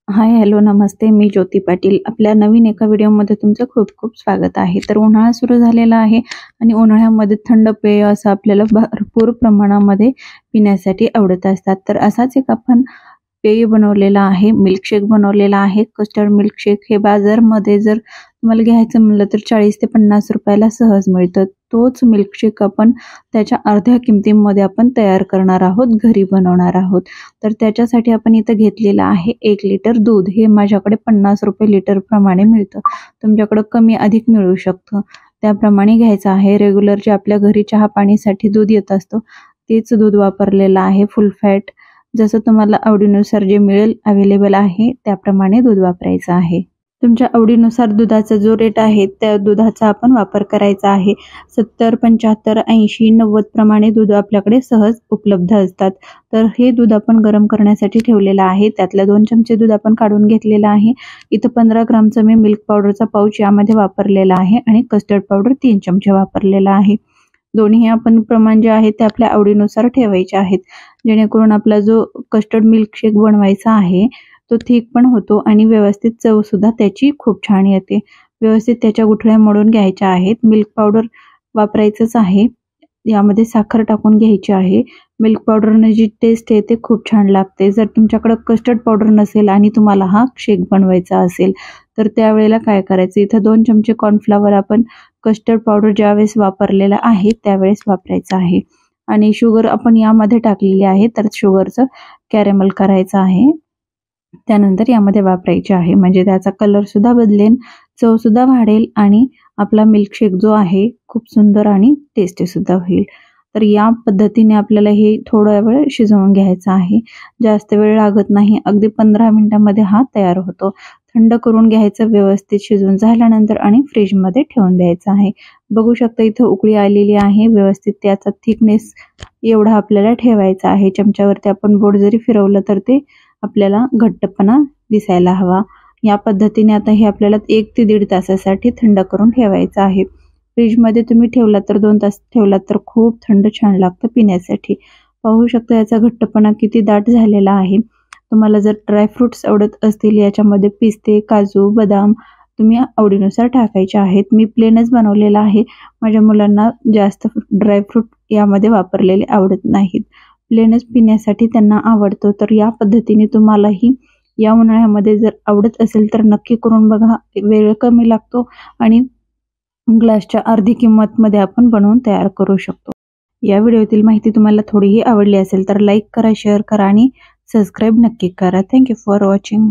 हाय, hello, नमस्ते. मी ज्योती पाटील. आपल्या नवीन एका व्हिडिओमध्ये तुमचं खूप खूप स्वागत आहे. तर उन्हाळा सुरू झालेला आहे आणि उन्हाळ्यामध्ये थंड पेय असं आपल्याला भरपूर प्रमाणामध्ये पिण्यासाठी आवडत असतात. तर असाच एक आपण पेय बनवलेला आहे, मिल्कशेक बनवलेला आहे. कस्टर्ड मिल्कशेक हे बाजारमध्ये जर तुम्हाला घ्यायचं म्हणलं तर 40 ते 50 रुपयाला सहज मिळतं. तोच मिल्कशेक आपण त्याच्या अर्ध्या किमतीमध्ये आपण तयार करणार आहोत, घरी बनवणार आहोत. तर त्याच्यासाठी आपण इथं घेतलेलं आहे 1 लिटर दूध. हे माझ्याकडे 50 रुपये लिटर प्रमाणे मिळतं. तुमच्याकडं कमी अधिक मिळू शकतं. त्याप्रमाणे घ्यायचं आहे. रेग्युलर जे आपल्या घरी चहा पाणीसाठी दूध येत असतं तेच दूध वापरलेलं आहे, फुल फॅट. जसं तुम्हाला आवडीनुसार जे मिळेल अवेलेबल आहे त्याप्रमाणे दूध वापरायचं आहे. तुमच्या आवडीनुसार दुधाचा जो रेट आहे त्या दुधाचा आपण वापर करायचा आहे. 70, 75, 80, 90 प्रमाणे दूध आपल्याकडे सहज उपलब्ध असतात. तर हे दूध आपण गरम करण्यासाठी ठेवलेलं आहे. त्यातल्या 2 चमचे दूध आपण काढून घेतलेलं आहे. इथं 15 ग्रामचं मी मिल्क पावडरचा पाऊच यामध्ये वापरलेला आहे आणि कस्टर्ड पावडर 3 चमचे वापरलेला आहे. दोन्ही आपण प्रमाण जे आहे ते आपल्या आवडीनुसार ठेवायचे आहेत, जेणेकरून आपला जो कस्टर्ड मिल्कशेक बनवायचा आहे तो थिक पण होतो आणि व्यवस्थित चव सुद्धा त्याची खूप छान येते. व्यवस्थित त्याच्या गुठळ्या मोडून घ्यायच्या आहेत. मिल्क पावडर वापरायचंच आहे. यामध्ये साखर टाकून घ्यायची आहे. मिल्क पावडरने जी टेस्ट आहे ते खूप छान लागते. जर तुमच्याकडे कस्टर्ड पावडर नसेल आणि तुम्हाला हा शेक बनवायचा असेल तर त्यावेळेला काय करायचं, इथं 2 चमचे कॉर्नफ्लॉवर आपण कस्टर्ड पावडर ज्यावेळेस वापरलेला आहे त्यावेळेस वापरायचं आहे. आणि शुगर आपण यामध्ये टाकलेली आहे, तर शुगरचं कॅरेमल करायचं आहे. त्यानंतर यामध्ये वापरायचे आहे, म्हणजे त्याचा कलर सुद्धा बदलेल, चव सुद्धा वाढेल आणि आपला मिल्कशेक जो आहे खूप सुंदर आणि टेस्टी सुद्धा होईल. तर या पद्धतीने आपल्याला हे थोडा वेळ शिजवून घ्यायचं आहे. जास्त वेळ लागत नाही, अगदी 15 मिनिटांमध्ये हा तयार होतो. थंड करून घ्यायचं व्यवस्थित शिजवून झाल्यानंतर आणि फ्रीजमध्ये ठेवून द्यायचं आहे. बघू शकता इथं उकळी आलेली आहे. व्यवस्थित त्याचा थिकनेस एवढा आपल्याला ठेवायचा आहे. चमच्यावरती आपण बोट जरी फिरवलं तर ते आपल्याला घट्टपणा दिसायला हवा. या पद्धतीने आता हे आपल्याला 1 ते 1.5 तासासाठी थंड करून ठेवायचं आहे. फ्रीजमध्ये तुम्ही ठेवलात तर 2 तास ठेवलात तर खूप थंड छान लागतं पिण्यासाठी. पाहू शकता याचा घट्टपणा किती दाट झालेला आहे. तुम्हाला जर ड्रायफ्रुट्स आवडत असतील याच्यामध्ये पिस्ते, काजू, बदाम तुम्ही आवडीनुसार टाकायचे आहेत. मी प्लेनच बनवलेला आहे. माझ्या मुलांना जास्त ड्रायफ्रूट यामध्ये वापरलेले आवडत नाहीत. प्लेनच पिण्यासाठी त्यांना आवडतो. तर या पद्धतीने तुम्हालाही या उन्हाळ्यामध्ये जर आवडत असेल तर नक्की करून बघा. वेळ कमी लागतो आणि ग्लासच्या अर्धी किंमतमध्ये आपण बनवून तयार करू शकतो. या व्हिडिओतील माहिती तुम्हाला थोडीही आवडली असेल तर लाईक करा, शेअर करा आणि सबस्क्राईब नक्की करा. Thank you for watching.